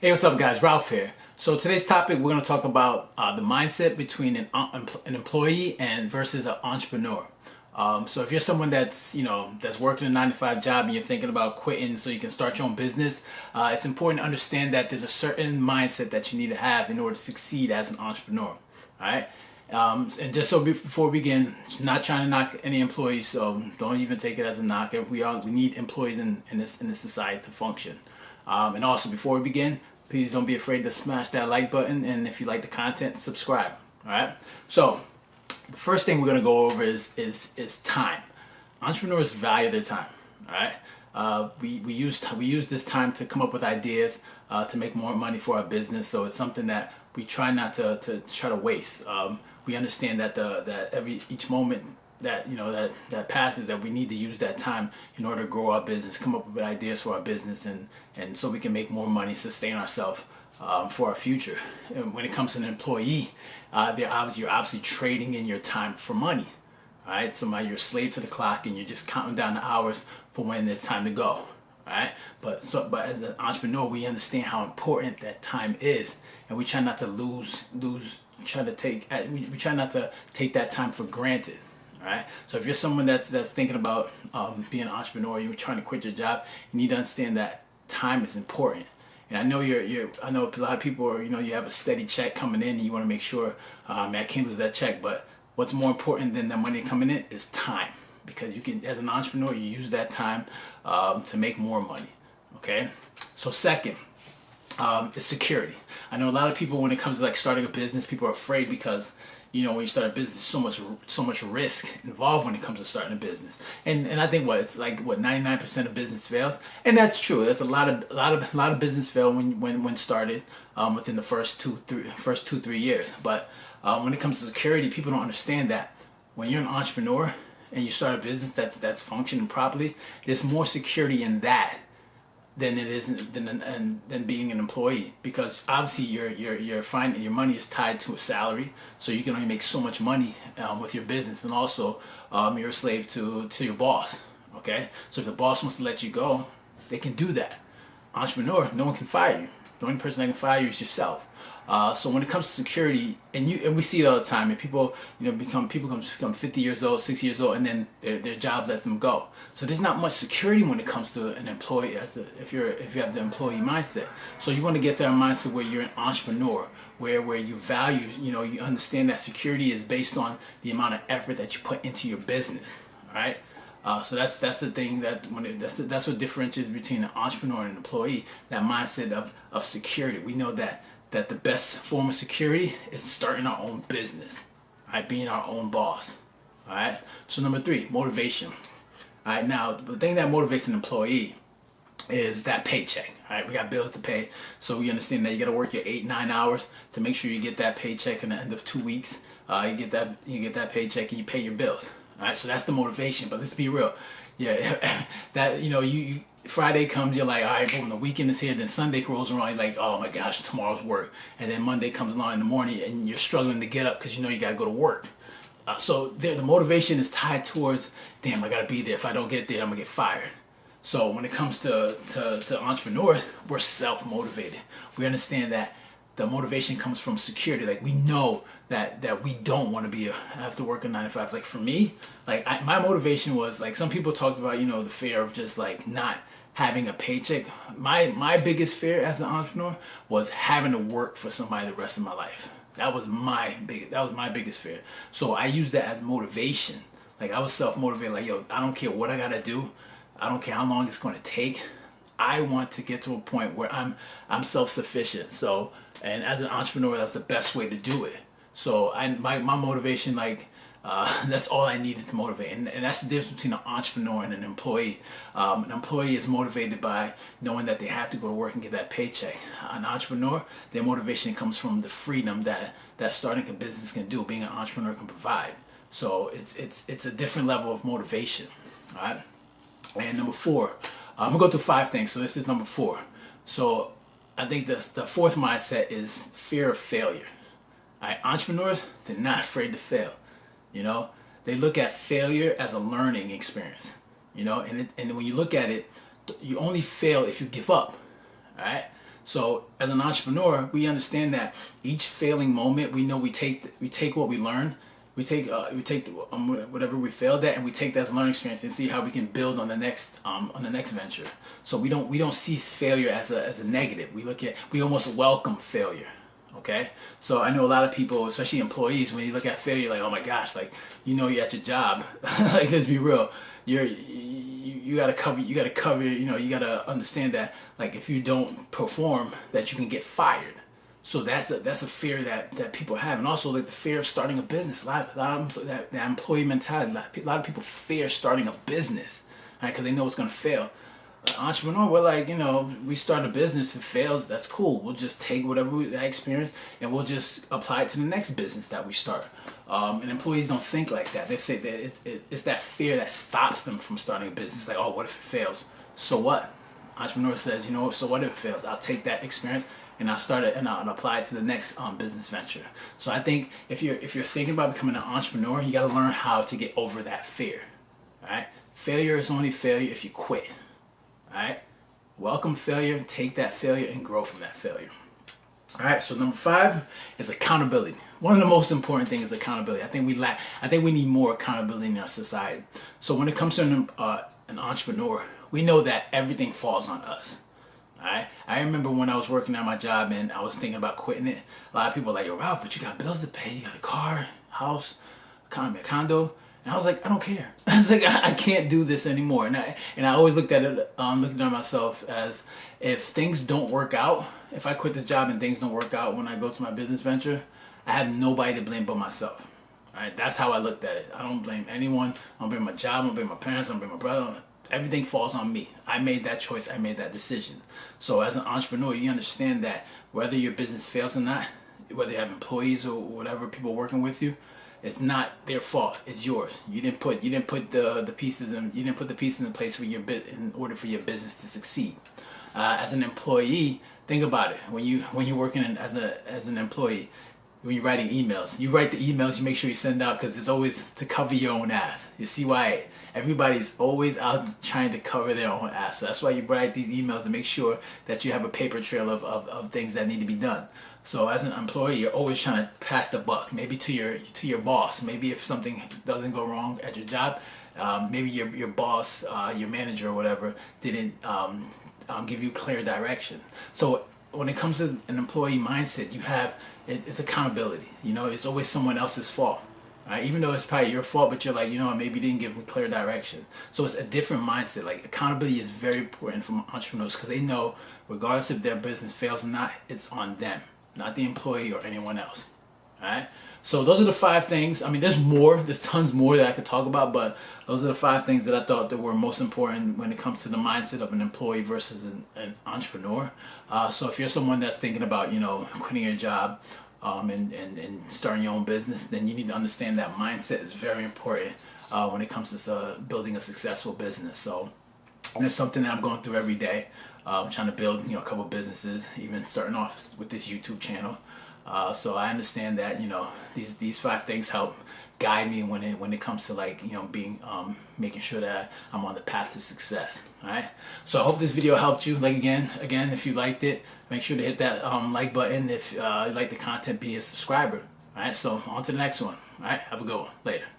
Hey, what's up, guys? Ralph here. So today's topic, we're going to talk about the mindset between an employee and versus an entrepreneur. So if you're someone that's that's working a 9 to 5 job and you're thinking about quitting so you can start your own business, it's important to understand that there's a certain mindset that you need to have in order to succeed as an entrepreneur. All right. And just so before we begin, not trying to knock any employees, so don't even take it as a knock. We need employees in this society to function. And also, before we begin, please don't be afraid to smash that like button, and if you like the content, subscribe. All right. So the first thing we're gonna go over is time. Entrepreneurs value their time. All right. We use this time to come up with ideas to make more money for our business. So it's something that we try not to try to waste. We understand that each moment that passes, that we need to use that time in order to grow our business, come up with ideas for our business, and so we can make more money, sustain ourselves for our future. And when it comes to an employee, you're obviously trading in your time for money. All right, so you're a slave to the clock, and you're just counting down the hours for when it's time to go. All right, but as an entrepreneur, we understand how important that time is, and we try not to we try not to take that time for granted. All right. So if you're someone that's thinking about being an entrepreneur, you're trying to quit your job, you need to understand that time is important. And I know I know a lot of people are, you have a steady check coming in, and you want to make sure, I can't lose that check. But what's more important than the money coming in is time, because you can, as an entrepreneur, you use that time to make more money. Okay. So second, is security. I know a lot of people, when it comes to like starting a business, people are afraid because when you start a business, so much risk involved when it comes to starting a business. And I think it's like 99% of business fails, and that's true. There's a lot of business fail when started within the first 2-3 years. But when it comes to security, people don't understand that when you're an entrepreneur and you start a business that's functioning properly, there's more security in that than it is than being an employee, because obviously your money is tied to a salary, so you can only make so much money with your business, and also you're a slave to your boss. Okay, so if the boss wants to let you go, they can do that. Entrepreneur, no one can fire you. The only person that can fire you is yourself. So when it comes to security, and we see it all the time, and people become 50 years old, 60 years old, and then their job lets them go. So there's not much security when it comes to an employee, if you have the employee mindset. So you want to get that mindset where you're an entrepreneur, where you value, you understand that security is based on the amount of effort that you put into your business. All right. So that's the thing that's what differentiates between an entrepreneur and an employee. That mindset of security. We know that the best form of security is starting our own business, right? Being our own boss. All right. So number 3, motivation. All right. Now the thing that motivates an employee is that paycheck. All right. We got bills to pay, so we understand that you got to work your 8-9 hours to make sure you get that paycheck in the end of 2 weeks. You get that paycheck and you pay your bills. All right, so that's the motivation. But let's be real. Yeah, that you Friday comes, you're like, all right, boom, the weekend is here. Then Sunday rolls around, you're like, oh my gosh, tomorrow's work. And then Monday comes along in the morning, and you're struggling to get up because you got to go to work. So the motivation is tied towards, damn, I got to be there. If I don't get there, I'm gonna get fired. So when it comes to entrepreneurs, we're self-motivated. We understand that the motivation comes from security. Like, we know that we don't want to have to work a 9 to 5. Like for me, like my motivation was, like, some people talked about, the fear of just like not having a paycheck. My biggest fear as an entrepreneur was having to work for somebody the rest of my life. That was my biggest fear. So I used that as motivation. Like, I was self-motivated. Like, yo, I don't care what I gotta do. I don't care how long it's going to take. I want to get to a point where I'm self-sufficient. So, and as an entrepreneur, that's the best way to do it. So my motivation, like, that's all I needed to motivate. And that's the difference between an entrepreneur and an employee. An employee is motivated by knowing that they have to go to work and get that paycheck. An entrepreneur, their motivation comes from the freedom that starting a business can do, being an entrepreneur can provide. So it's a different level of motivation. All right. And number 4, I'm gonna go through 5 things. So this is number 4. So I think the 4th mindset is fear of failure. All right, entrepreneurs, they're not afraid to fail. They look at failure as a learning experience. And when you look at it, you only fail if you give up. All right. So as an entrepreneur, we understand that each failing moment, we know we take what we learn, we take whatever we failed at, and we take that as a learning experience and see how we can build on the next venture. So we don't see failure as a negative. We almost welcome failure. Okay, so I know a lot of people, especially employees, when you look at failure, like, oh my gosh, like, you're at your job, like, let's be real, you gotta cover, you gotta understand that, like, if you don't perform, that you can get fired. So that's a fear that people have, and also like the fear of starting a business. A lot of that employee mentality. A lot of people fear starting a business, right? Because they know it's gonna fail. Entrepreneur, we're like, we start a business. If it fails, that's cool. We'll just take whatever that experience and we'll just apply it to the next business that we start. And employees don't think like that. They think that it's that fear that stops them from starting a business. Like, oh, what if it fails? So what? Entrepreneur says, so what if it fails? I'll take that experience and I'll start it and I'll apply it to the next business venture. So I think if you're thinking about becoming an entrepreneur, you got to learn how to get over that fear. All right? Failure is only failure if you quit. Alright, welcome failure, take that failure and grow from that failure. Alright, so number 5 is accountability. One of the most important things is accountability. I think we need more accountability in our society. So when it comes to an entrepreneur, we know that everything falls on us. Alright, I remember when I was working at my job and I was thinking about quitting it. A lot of people were like, yo, Ralph, but you got bills to pay, you got a car, house, a condo. And I was like, I don't care. I was like, I can't do this anymore. And I always looked at it, looking at myself as, if things don't work out, if I quit this job and things don't work out when I go to my business venture, I have nobody to blame but myself. All right, that's how I looked at it. I don't blame anyone. I don't blame my job. I don't blame my parents. I don't blame my brother. Everything falls on me. I made that choice. I made that decision. So as an entrepreneur, you understand that whether your business fails or not, whether you have employees or whatever, people working with you, it's not their fault. It's yours. You didn't put the pieces in place for in order for your business to succeed. As an employee, think about it. When you're working as an employee, when you're writing emails, you write the emails. You make sure you send out because it's always to cover your own ass. You see why everybody's always out trying to cover their own ass. So that's why you write these emails to make sure that you have a paper trail of things that need to be done. So as an employee, you're always trying to pass the buck, maybe to your boss. Maybe if something doesn't go wrong at your job, maybe your boss, your manager or whatever, didn't give you clear direction. So when it comes to an employee mindset, it's accountability. It's always someone else's fault. Right? Even though it's probably your fault, but you're like, maybe you didn't give me clear direction. So it's a different mindset. Like, accountability is very important for entrepreneurs because they know regardless if their business fails or not, it's on them, not the employee or anyone else. All right. So those are the 5 things. I mean, there's tons more that I could talk about, but those are the 5 things that I thought that were most important when it comes to the mindset of an employee versus an entrepreneur. So if you're someone that's thinking about, quitting your job, and starting your own business, then you need to understand that mindset is very important when it comes to building a successful business. So, and it's something that I'm going through every day. Trying to build, a couple businesses, even starting off with this YouTube channel. So I understand that, these 5 things help guide me when it comes to being making sure that I'm on the path to success. All right. So I hope this video helped you. Like again, if you liked it, make sure to hit that like button. If you like the content, be a subscriber. All right. So on to the next one. All right. Have a good one. Later.